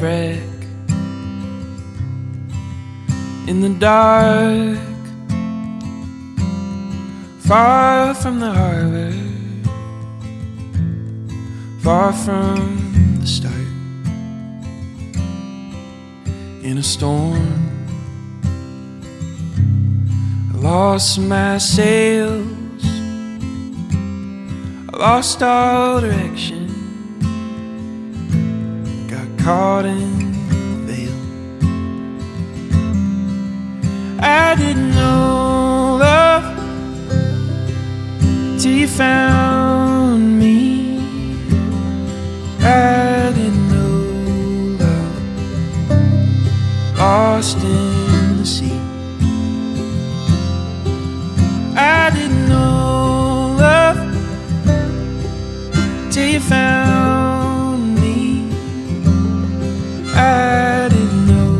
shipwreck in the dark, far from the harbor, far from the start. In a storm, I lost my sails, I lost all direction, got caught in the veil. I didn't know love till you found me. I didn't know love, lost in the sea. I didn't know love till you found me. I didn't know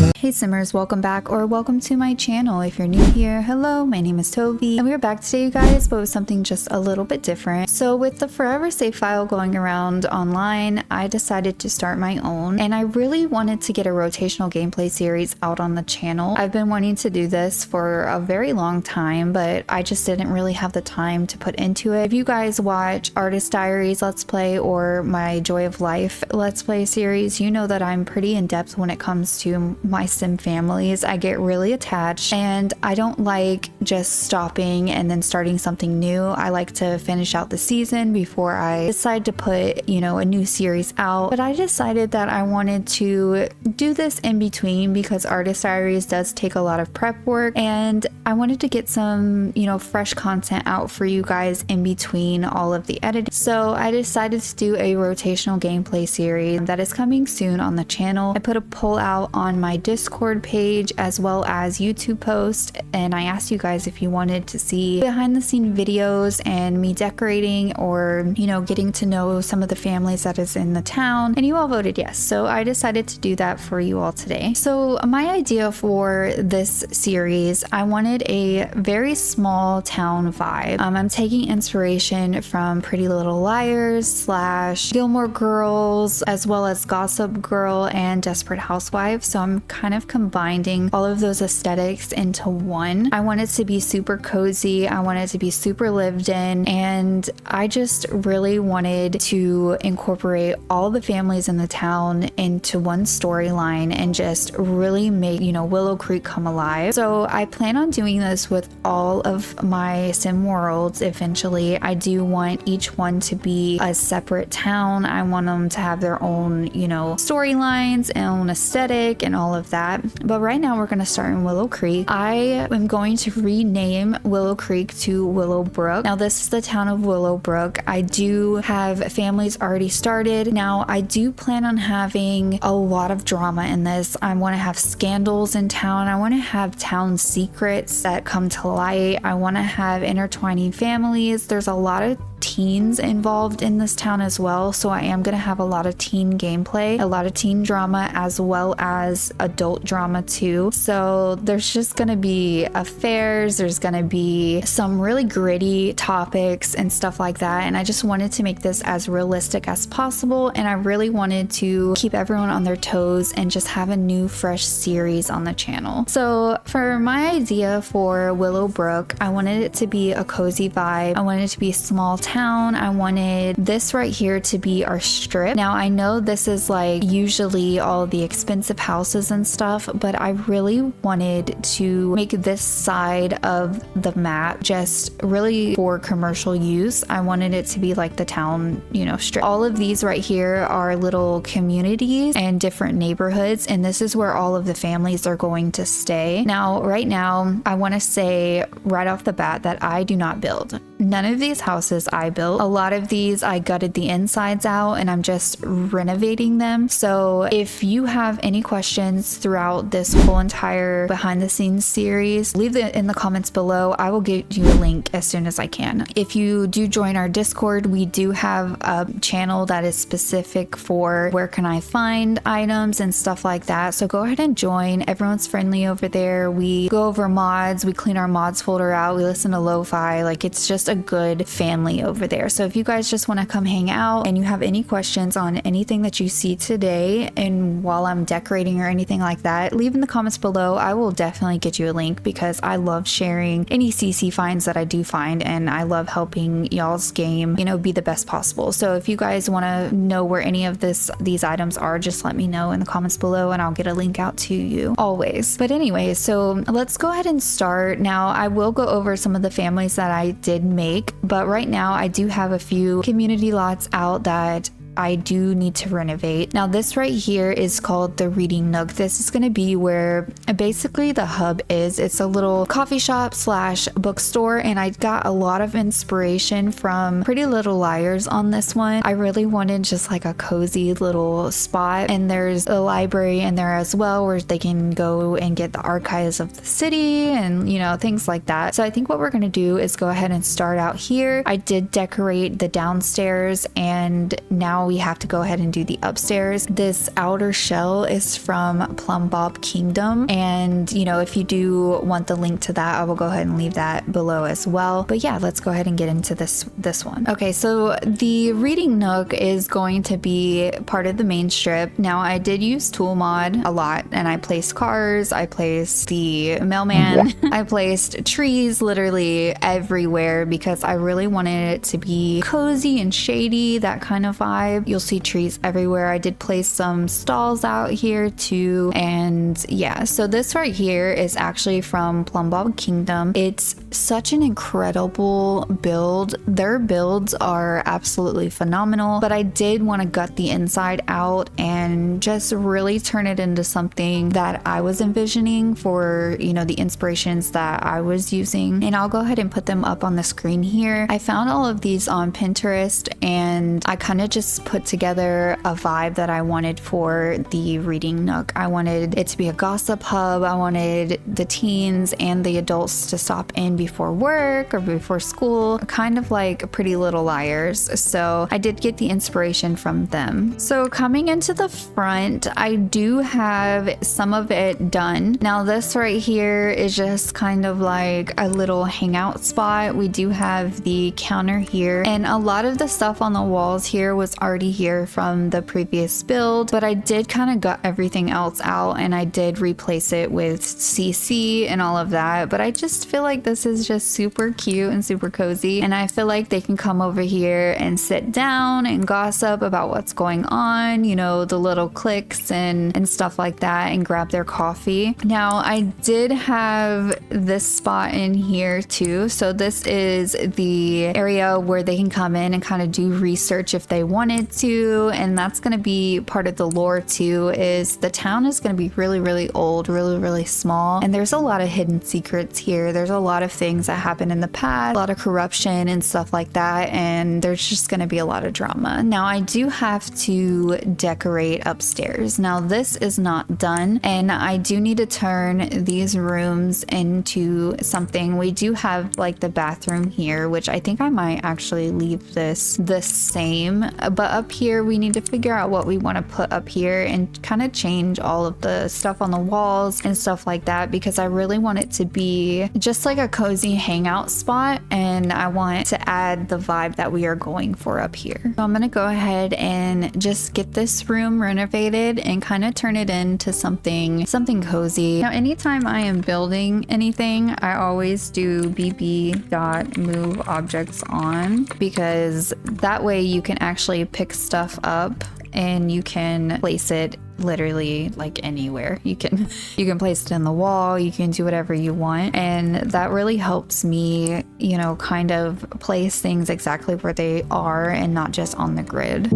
love. Hey Simmers, welcome back or welcome to my channel. If you're new here, hello, my name is Toby and we're back today, you guys, but with something just a little bit different. So with the Forever Savefile going around online, I decided to start my own, and I really wanted to get a rotational gameplay series out on the channel. I've been wanting to do this for a very long time, but I just didn't really have the time to put into it. If you guys watch Artist Diaries Let's Play or my Joy of Life Let's Play series, you know that I'm pretty in depth when it comes to my sim families. I get really attached and I don't like just stopping and then starting something new. I like to finish out the season before I decide to put, you know, a new series out. But I decided that I wanted to do this in between because Artist Diaries does take a lot of prep work, and I wanted to get some, you know, fresh content out for you guys in between all of the editing. So I decided to do a rotational gameplay series that is coming soon on the channel. I put a poll out on my Discord page as well as YouTube post, and I asked you guys if you wanted to see behind the scene videos and me decorating, or, you know, getting to know some of the families that is in the town, and you all voted yes. So I decided to do that for you all today. So my idea for this series, I wanted a very small town vibe. I'm taking inspiration from Pretty Little Liars / Gilmore Girls, as well as Gossip Girl and Desperate Housewives. So I'm kind of combining all of those aesthetics into one. I want it to be super cozy, I want it to be super lived in, and I just really wanted to incorporate all the families in the town into one storyline and just really make, you know, Willow Creek come alive. So I plan on doing this with all of my sim worlds eventually. I do want each one to be a separate town. I want them to have their own, you know, storylines and own aesthetic and all of that. But right now we're going to start in Willow Creek. I am going to rename Willow Creek to Willowbrook. Now this is the town of Willowbrook. I do have families already started. Now I do plan on having a lot of drama in this. I want to have scandals in town. I want to have town secrets that come to light. I want to have intertwining families. There's a lot of teens involved in this town as well, so I am going to have a lot of teen gameplay, a lot of teen drama, as well as adult drama too. So there's just going to be affairs, there's going to be some really gritty topics and stuff like that, and I just wanted to make this as realistic as possible, and I really wanted to keep everyone on their toes and just have a new fresh series on the channel. So for my idea for Willowbrook, I wanted it to be a cozy vibe. I wanted it to be a small town. I wanted this right here to be our strip. Now I know this is like usually all the expensive houses and stuff, but I really wanted to make this side of the map just really for commercial use. I wanted it to be like the town, you know, strip. All of these right here are little communities and different neighborhoods, and this is where all of the families are going to stay. Now right now I want to say right off the bat that I do not build. None of these houses I built. A lot of these I gutted the insides out and I'm just renovating them. So if you have any questions throughout this whole entire behind the scenes series, leave it in the comments below. I will get you a link as soon as I can. If you do join our Discord, we do have a channel that is specific for where can I find items and stuff like that. So go ahead and join. Everyone's friendly over there. We go over mods, we clean our mods folder out, we listen to lo-fi. Like, it's just a good family over there. So if you guys just want to come hang out and you have any questions on anything that you see today and while I'm decorating or anything like that, leave in the comments below. I will definitely get you a link because I love sharing any CC finds that I do find, and I love helping y'all's game, you know, be the best possible. So if you guys want to know where any of these items are, just let me know in the comments below and I'll get a link out to you always. But anyway, so let's go ahead and start. Now I will go over some of the families that I did make, but right now I do have a few community lots out that I do need to renovate. Now this right here is called the Reading Nook. This is going to be where basically the hub is. It's a little coffee shop slash bookstore, and I got a lot of inspiration from Pretty Little Liars on this one. I really wanted just like a cozy little spot, and there's a library in there as well where they can go and get the archives of the city and, you know, things like that. So I think what we're going to do is go ahead and start out here. I did decorate the downstairs, and now we have to go ahead and do the upstairs. This outer shell is from Plum Bob Kingdom, and you know, if you do want the link to that, I will go ahead and leave that below as well. But yeah, let's go ahead and get into this one. Okay, so the Reading Nook is going to be part of the main strip. Now I did use Tool Mod a lot, and I placed cars, I placed the mailman, I placed trees literally everywhere because I really wanted it to be cozy and shady, that kind of vibe. You'll see trees everywhere. I did place some stalls out here too, and yeah, so this right here is actually from Plum Bob Kingdom. It's such an incredible build. Their builds are absolutely phenomenal, but I did want to gut the inside out and just really turn it into something that I was envisioning for, you know, the inspirations that I was using, and I'll go ahead and put them up on the screen here. I found all of these on Pinterest, and I kind of just put together a vibe that I wanted for the Reading Nook. I wanted it to be a gossip hub. I wanted the teens and the adults to stop in before work or before school, kind of like Pretty Little Liars. So I did get the inspiration from them. So coming into the front, I do have some of it done. Now this right here is just kind of like a little hangout spot. We do have the counter here, and a lot of the stuff on the walls here was already here from the previous build, but I did kind of gut everything else out, and I did replace it with CC and all of that. But I just feel like this is just super cute and super cozy, and I feel like they can come over here and sit down and gossip about what's going on, you know, the little cliques and stuff like that, and grab their coffee. Now I did have this spot in here too, so this is the area where they can come in and kind of do research if they wanted to, and that's going to be part of the lore too. Is the town is going to be really old, really small, and there's a lot of hidden secrets here. There's a lot of things that happened in the past, a lot of corruption and stuff like that, and there's just going to be a lot of drama. Now I do have to decorate upstairs. Now this is not done, and I do need to turn these rooms into something. We do have like the bathroom here, which I think I might actually leave this the same, but up here we need to figure out what we want to put up here and kind of change all of the stuff on the walls and stuff like that, because I really want it to be just like a cozy hangout spot, and I want to add the vibe that we are going for up here. So I'm gonna go ahead and just get this room renovated and kind of turn it into something cozy. Now anytime I am building anything, I always do bb.move objects on, because that way you can actually pick stuff up and you can place it literally like anywhere. You can place it in the wall, you can do whatever you want, and that really helps me, you know, kind of place things exactly where they are and not just on the grid.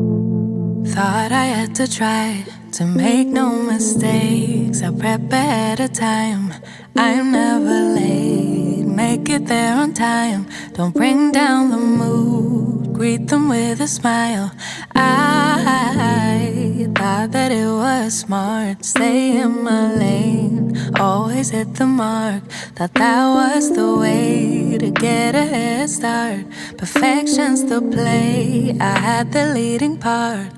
Thought I had to try to make no mistakes. I prep ahead of time. I'm never late. Make it there on time. Don't bring down the mood. Greet them with a smile. I thought that it was smart. Stay in my lane. Always hit the mark. Thought that was the way to get a head start. Perfection's the play. I had the leading part.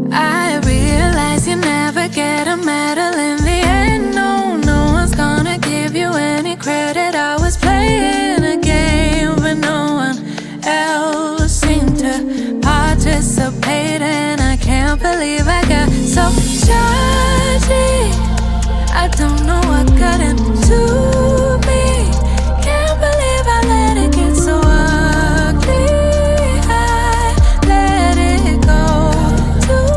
I realize you never get a medal in the end. No one's gonna give you any credit. I was playing a game, but no one so judgy. I don't know what got into me. Can't believe I let it get so ugly. I let it go too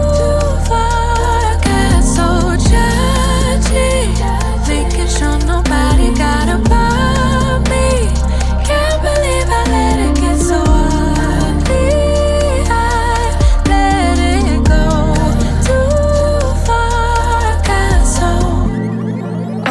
far. Got so judgy, making sure nobody got above me. Can't believe I let it get so ugly. I let it go too far. Got so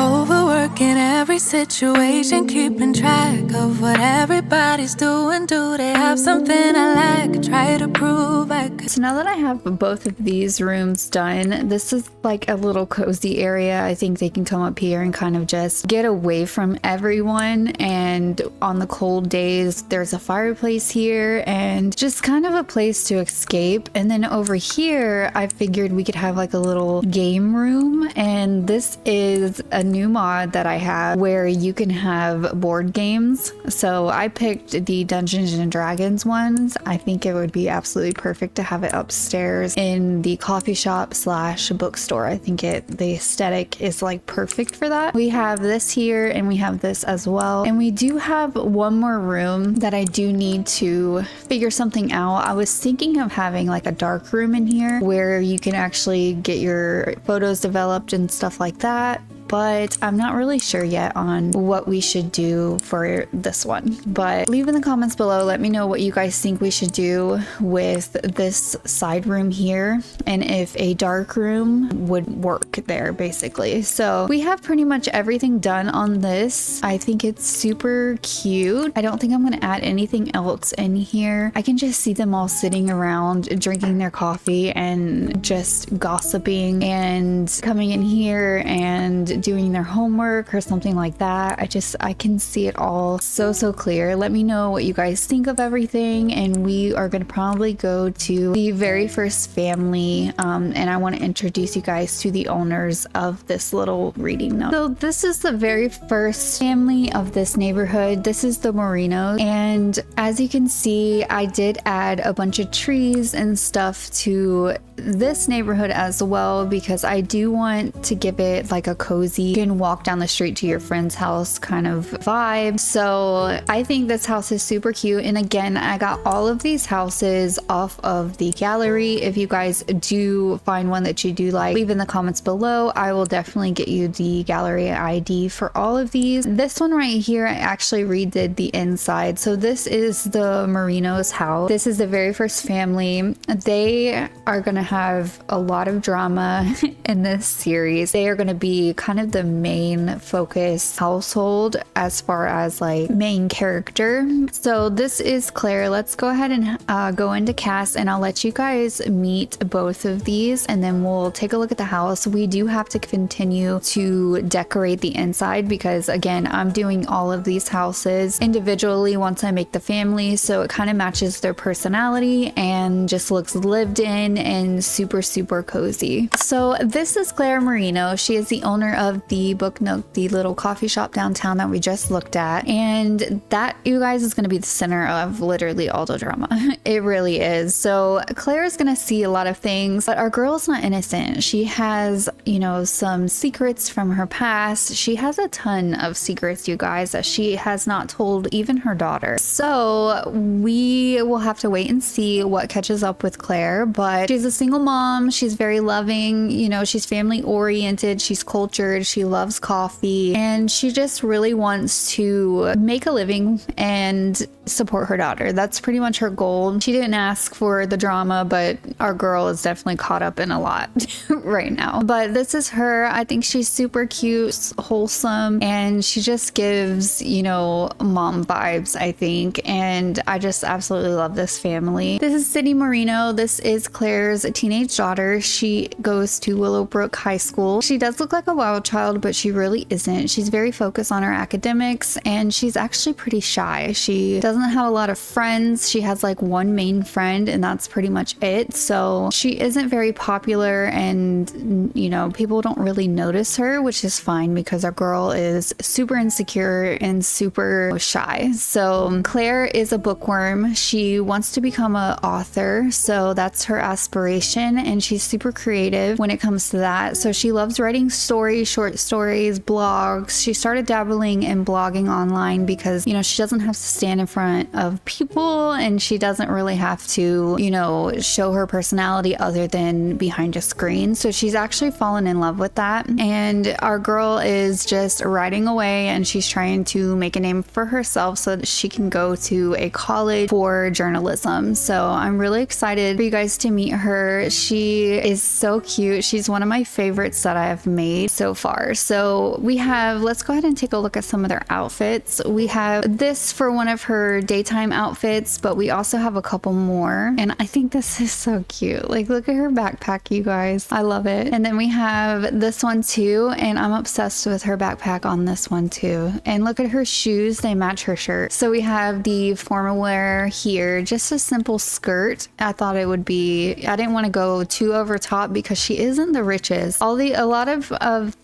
overworking every situation, keeping track of what everybody's doing. Do they have something I lack? Try to prove I could. So now that I have both of these rooms done, this is like a little cozy area. I think they can come up here and kind of just get away from everyone. And on the cold days, there's a fireplace here and just kind of a place to escape. And then over here, I figured we could have like a little game room. And this is a new mod that I have where you can have board games. So I picked the Dungeons and Dragons ones. I think it would be absolutely perfect to have it upstairs in the coffee shop / bookstore. I think the aesthetic is like perfect for that. We have this here and we have this as well. And we do have one more room that I do need to figure something out. I was thinking of having like a dark room in here where you can actually get your photos developed and stuff like that. But I'm not really sure yet on what we should do for this one. But leave in the comments below, let me know what you guys think we should do with this side room here and if a dark room would work there basically. So we have pretty much everything done on this. I think it's super cute. I don't think I'm gonna add anything else in here. I can just see them all sitting around drinking their coffee and just gossiping and coming in here and doing their homework or something like that. I can see it all so clear. Let me know what you guys think of everything, and we are going to probably go to the very first family, and I want to introduce you guys to the owners of this little reading nook. So this is the very first family of this neighborhood. This is the Morinos, and as you can see, I did add a bunch of trees and stuff to this neighborhood as well because I do want to give it like a cozy, you can walk down the street to your friend's house kind of vibe. So I think this house is super cute. And again, I got all of these houses off of the gallery. If you guys do find one that you do like, leave in the comments below. I will definitely get you the gallery ID for all of these. This one right here, I actually redid the inside. So this is the Morinos house. This is the very first family. They are going to have a lot of drama in this series. They are going to be kind of the main focus household as far as like main character. So this is Claire. Let's go ahead and go into cast, and I'll let you guys meet both of these and then we'll take a look at the house. We do have to continue to decorate the inside because again, I'm doing all of these houses individually once I make the family, so it kind of matches their personality and just looks lived in and super cozy. So this is Claire Marino. She is the owner of the Book Nook, the little coffee shop downtown that we just looked at, and that, you guys, is going to be the center of literally all the drama. It really is. So Claire is going to see a lot of things, but our girl is not innocent. She has, you know, some secrets from her past. She has a ton of secrets, you guys, that she has not told even her daughter. So we will have to wait and see what catches up with Claire, but she's a single mom. She's very loving, you know, she's family oriented, she's cultured, she loves coffee, and she just really wants to make a living and support her daughter. That's pretty much her goal. She didn't ask for the drama, but our girl is definitely caught up in a lot right now. But this is her. I think she's super cute, wholesome, and she just gives, you know, mom vibes, I think. And I just absolutely love this family. This is Sydney Marino. This is Claire's teenage daughter. She goes to Willowbrook High School. She does look like a wild child, but she really isn't. She's very focused on her academics, and she's actually pretty shy. She doesn't doesn't have a lot of friends. She has like one main friend and that's pretty much it. So she isn't very popular, and you know, people don't really notice her, which is fine because our girl is super insecure and super shy. So Claire is a bookworm. She wants to become an author, so that's her aspiration, and she's super creative when it comes to that. So she loves writing stories, short stories, blogs. She started dabbling in blogging online because, you know, she doesn't have to stand in front of people and she doesn't really have to, you know, show her personality other than behind a screen. So she's actually fallen in love with that, and our girl is just writing away, and she's trying to make a name for herself so that she can go to a college for journalism. So I'm really excited for you guys to meet her. She is so cute. She's one of my favorites that I have made so far. So we have, let's go ahead and take a look at some of their outfits. We have this for one of her daytime outfits, but we also have a couple more, and I think this is so cute. Like, look at her backpack, you guys. I love it. And then we have this one too, and I'm obsessed with her backpack on this one too. And look at her shoes, they match her shirt. So we have the formal wear here, just a simple skirt. I thought it would be, I didn't want to go too over top because she isn't the richest. A lot of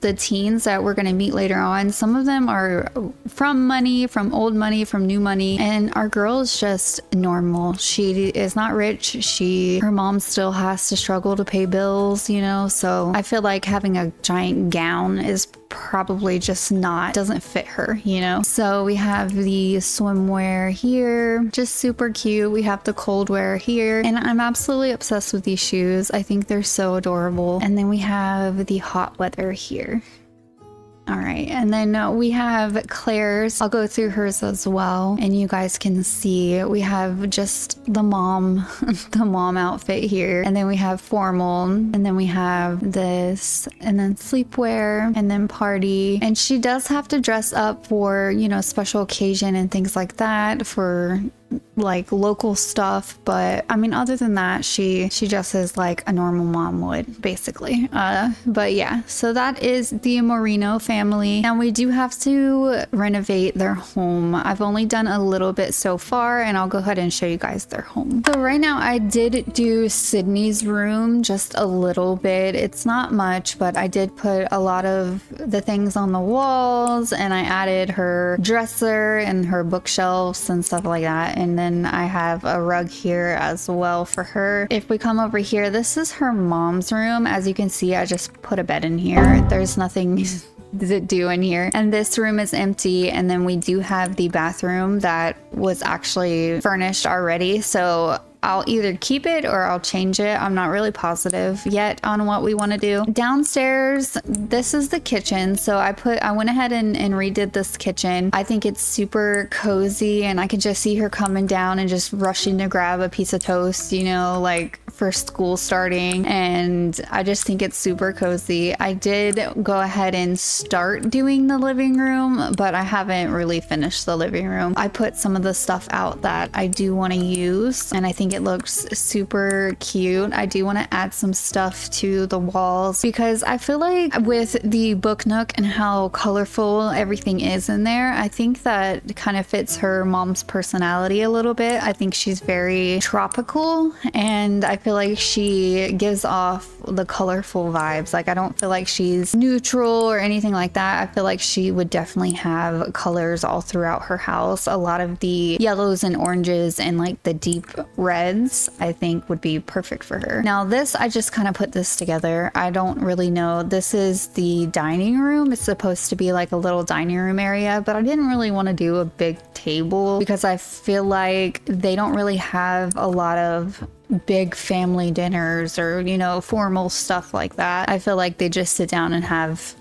the teens that we're going to meet later on, some of them are from money, from old money, from new money, and our girl is just normal. She is not rich. Her mom still has to struggle to pay bills, you know, so I feel like having a giant gown is probably just doesn't fit her, you know. So we have the swimwear here, just super cute. We have the cold wear here, and I'm absolutely obsessed with these shoes. I think they're so adorable. And then we have the hot weather here. All right, and then we have Claire's. I'll go through hers as well, and you guys can see we have just the mom, the mom outfit here, and then we have formal, and then we have this, and then sleepwear, and then party. And she does have to dress up for, you know, special occasion and things like that, for like local stuff, but I mean, other than that, she dresses like a normal mom would, basically. But yeah, so that is the Moreno family. Now we do have to renovate their home. I've only done a little bit so far, and I'll go ahead and show you guys their home. So right now I did do Sydney's room just a little bit. It's not much, but I did put a lot of the things on the walls, and I added her dresser and her bookshelves and stuff like that. And then I have a rug here as well for her. If we come over here, this is her mom's room. As you can see, I just put a bed in here. There's nothing to do in here, and this room is empty. And then we do have the bathroom that was actually furnished already, so I'll either keep it or I'll change it. I'm not really positive yet on what we want to do. Downstairs, this is the kitchen. So I went ahead and redid this kitchen. I think it's super cozy, and I can just see her coming down and just rushing to grab a piece of toast, you know, like for school starting. And I just think it's super cozy. I did go ahead and start doing the living room, but I haven't really finished the living room. I put some of the stuff out that I do want to use, and I think it looks super cute. I do want to add some stuff to the walls because I feel like with the book nook and how colorful everything is in there, I think that kind of fits her mom's personality a little bit. I think she's very tropical, and I feel like she gives off the colorful vibes. Like, I don't feel like she's neutral or anything like that. I feel like she would definitely have colors all throughout her house. A lot of the yellows and oranges and like the deep reds, I think would be perfect for her. Now this, I just kind of put this together. I don't really know. This is the dining room. It's supposed to be like a little dining room area, but I didn't really want to do a big table because I feel like they don't really have a lot of big family dinners or, you know, formal stuff like that. I feel like they just sit down and have,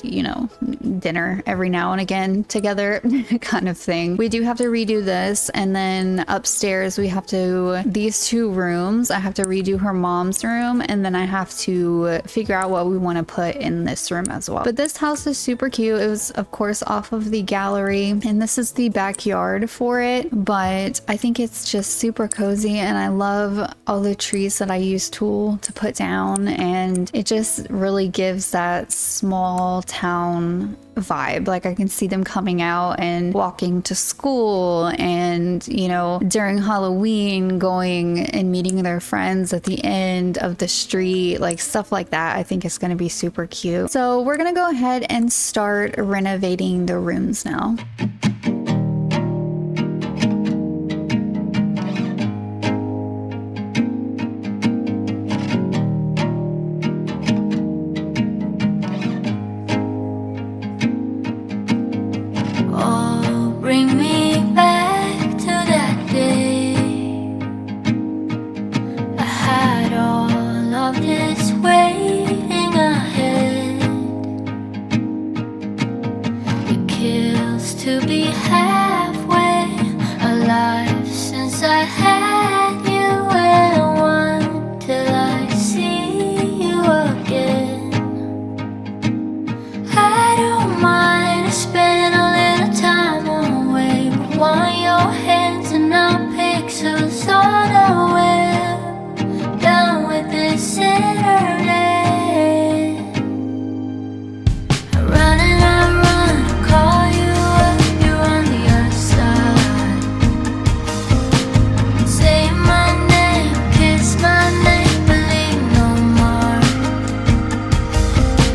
you know, dinner every now and again together kind of thing. We do have to redo this, and then upstairs we have to, these two rooms, I have to redo her mom's room, and then I have to figure out what we want to put in this room as well. But this house is super cute. It was of course off of the gallery, and this is the backyard for it, but I think it's just super cozy, and I love all the trees that I use tulle to put down, and it just really gives that small small town vibe. Like I can see them coming out and walking to school, and you know, during Halloween going and meeting their friends at the end of the street, like stuff like that. I think it's going to be super cute. So we're going to go ahead and start renovating the rooms now. Bring me back to that day. I had all of this waiting ahead. It kills to be halfway alive since I had you, and one till I see you again. I don't mind spending a little time away, but want your hands and not pixels on a web. Done with this internet. I run and I run, call you up, you're on the other side. Say my name, kiss my name, believe no more.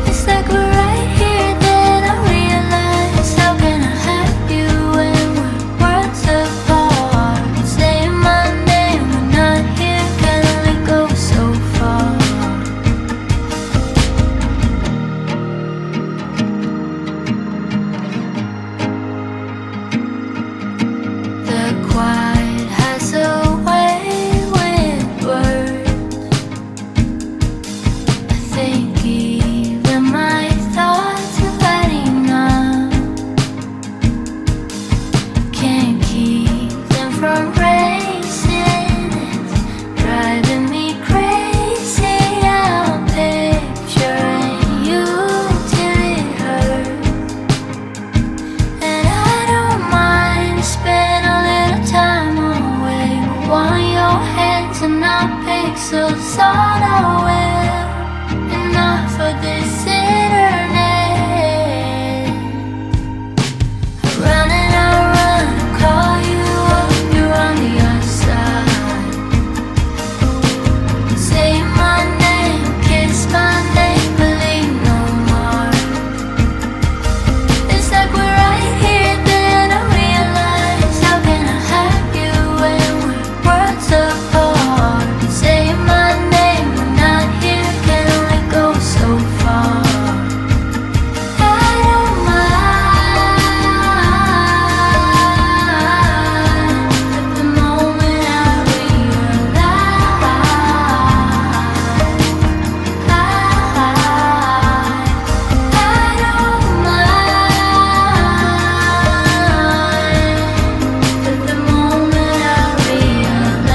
It's like we're right here, then I realize, how can I have you when we're worlds apart? Say my name, we're not here, can only go so far. The quiet has a way with words. I think even my thoughts are letting up. Can't keep them from racing. It's driving me crazy. I'm picturing you till it hurts. And I don't mind spending a little time away, but want your hands and not pixels on a web. Enough of this internet. I run and I run, call you up, you're on the other side. Say my name, kiss my name, believe no more. It's like we're right here, then I realize, how can I have you when we're worlds apart? Say my name, we're not here, can only go so far. I don't mind, at the moment I realize, I don't mind, at the moment I realize.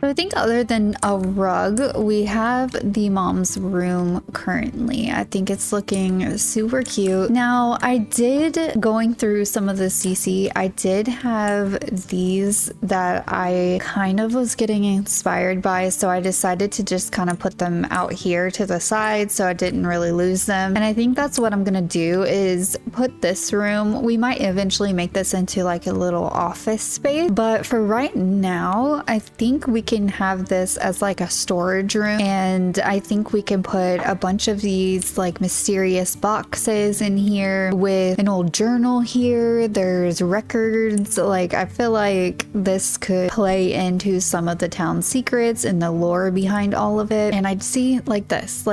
So I think other than a rug, we have the mom's room currently. I think it's looking super cute. Now, I did, going through some of the CC, I did have these that I kind of was getting inspired by, so I decided to just kind of put them out here to the side so I didn't really lose them. And I think that's what I'm gonna do, is put this room, we might eventually make this into like a little office space, but for right now, I think we can have this as like a storage room, and I think we can put a bunch of these like mysterious boxes in here with an old journal here. There's records. Like I feel like this could play into some of the town secrets and the lore behind all of it. And I'd see like this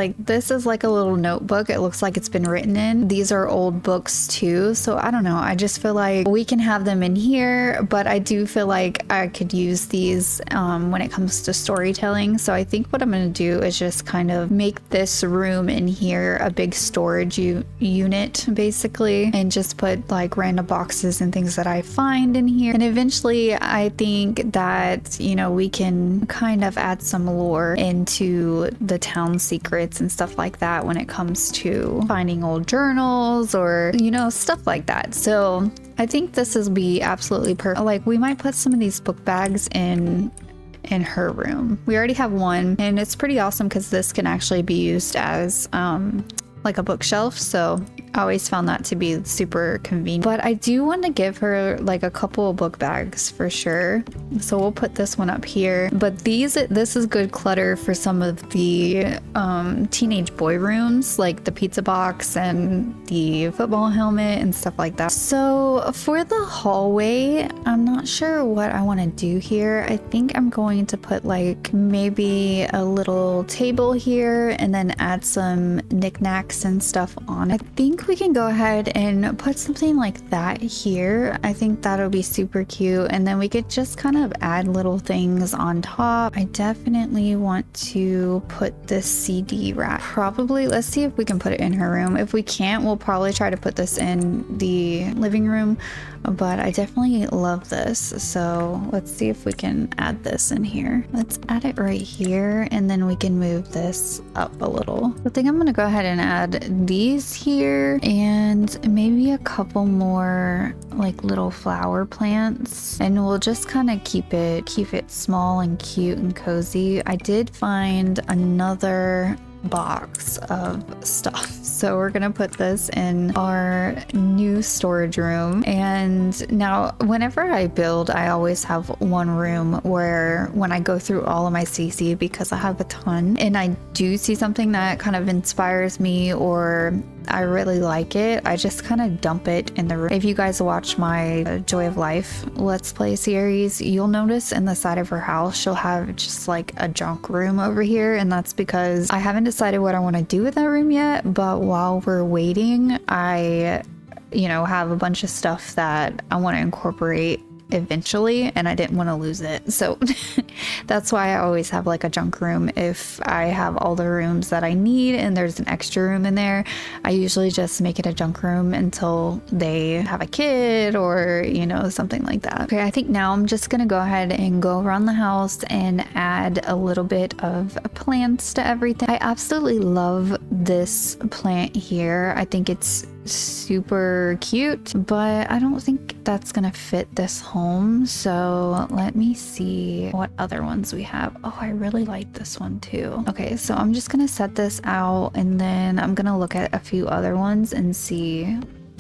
is like a little notebook. It looks like it's been written in. These are old books too, so I don't know, I just feel like we can have them in here, but I do feel like I could use these when it it comes to storytelling. So I think what I'm going to do is just kind of make this room in here a big storage unit basically, and just put like random boxes and things that I find in here. And eventually I think that, you know, we can kind of add some lore into the town secrets and stuff like that when it comes to finding old journals or, you know, stuff like that. So I think this will be absolutely perfect. Like, we might put some of these book bags in her room. We already have one, and it's pretty awesome because this can actually be used as like a bookshelf. So I always found that to be super convenient. But I do want to give her like a couple of book bags for sure. So we'll put this one up here. But this is good clutter for some of the teenage boy rooms, like the pizza box and the football helmet and stuff like that. So for the hallway, I'm not sure what I want to do here. I think I'm going to put like maybe a little table here and then add some knickknacks and stuff on it. I think we can go ahead and put something like that here. I think that'll be super cute, and then we could just kind of add little things on top. I definitely want to put this CD rack. Probably, let's see if we can put it in her room. If we can't, we'll probably try to put this in the living room, but I definitely love this. So let's see if we can add this in here. Let's add it right here, and then we can move this up a little. I think I'm gonna go ahead and add these here, and maybe a couple more like little flower plants, and we'll just kind of keep it small and cute and cozy. I did find another box of stuff, so we're gonna put this in our new storage room. And now whenever I build, I always have one room where when I go through all of my CC, because I have a ton, and I do see something that kind of inspires me or I really like it, I just kind of dump it in the room. If you guys watch my Joy of Life Let's Play series, you'll notice in the side of her house, she'll have just like a junk room over here. And that's because I haven't decided what I want to do with that room yet. But while we're waiting, I, you know, have a bunch of stuff that I want to incorporate eventually, and I didn't want to lose it. So that's why I always have like a junk room. If I have all the rooms that I need and there's an extra room in there, I usually just make it a junk room until they have a kid or, you know, something like that. Okay, I think now I'm just gonna go ahead and go around the house and add a little bit of plants to everything. I absolutely love this plant here. I think it's super cute, but I don't think that's gonna fit this home. So let me see what other ones we have. Oh, I really like this one too. Okay, so I'm just gonna set this out, and then I'm gonna look at a few other ones and see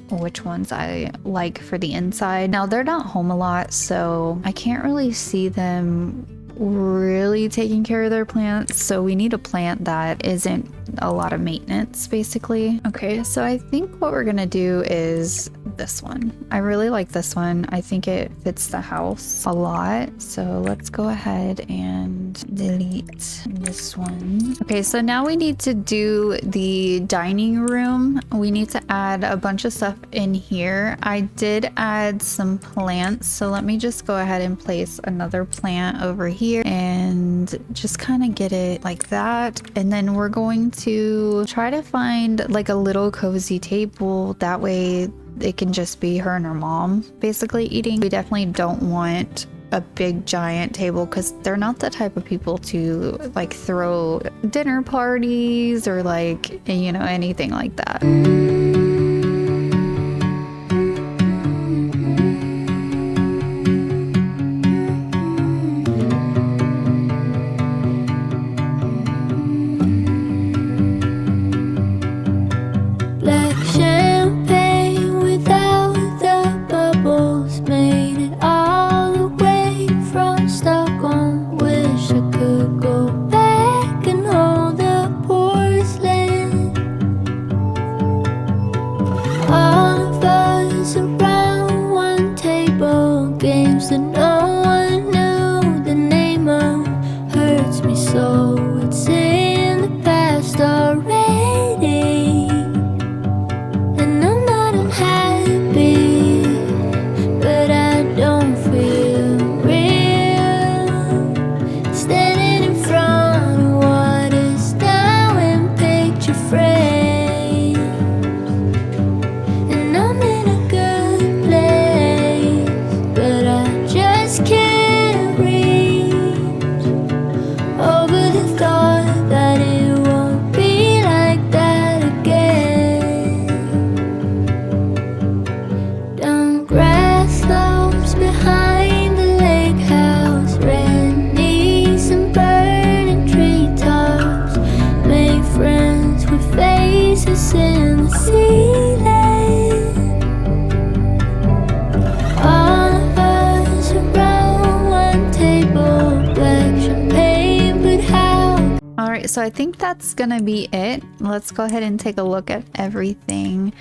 which ones I like for the inside. Now, they're not home a lot, so I can't really see them really taking care of their plants, so we need a plant that isn't a lot of maintenance basically. Okay, so I think what we're gonna do is this one. I really like this one. I think it fits the house a lot, so let's go ahead and delete this one. Okay, so now we need to do the dining room. We need to add a bunch of stuff in here. I did add some plants, so let me just go ahead and place another plant over here and just kind of get it like that. And then we're going to try to find like a little cozy table, that way it can just be her and her mom basically eating. We definitely don't want a big giant table because they're not the type of people to like throw dinner parties or like, you know, anything like that. right, so I think that's gonna be it. Let's go ahead and take a look at everything.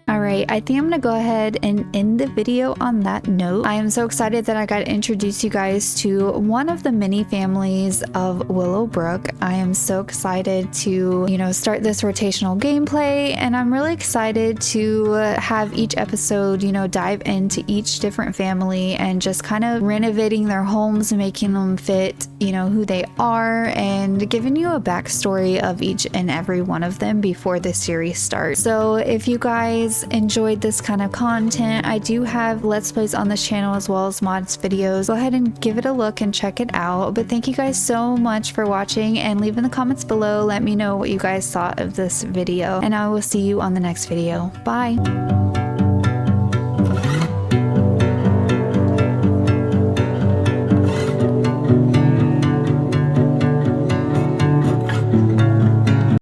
Alright, I think I'm gonna go ahead and end the video on that note. I am so excited that I got to introduce you guys to one of the mini families of Willowbrook. I am so excited to, start this rotational gameplay, and I'm really excited to have each episode, dive into each different family and just kind of renovating their homes, making them fit, who they are, and giving you a backstory of each and every one of them before the series starts. So if you guys enjoyed this kind of content, I do have Let's Plays on this channel as well as mods videos. Go ahead and give it a look and check it out. But thank you guys so much for watching, and leave in the comments below. Let me know what you guys thought of this video, and I will see you on the next video. Bye!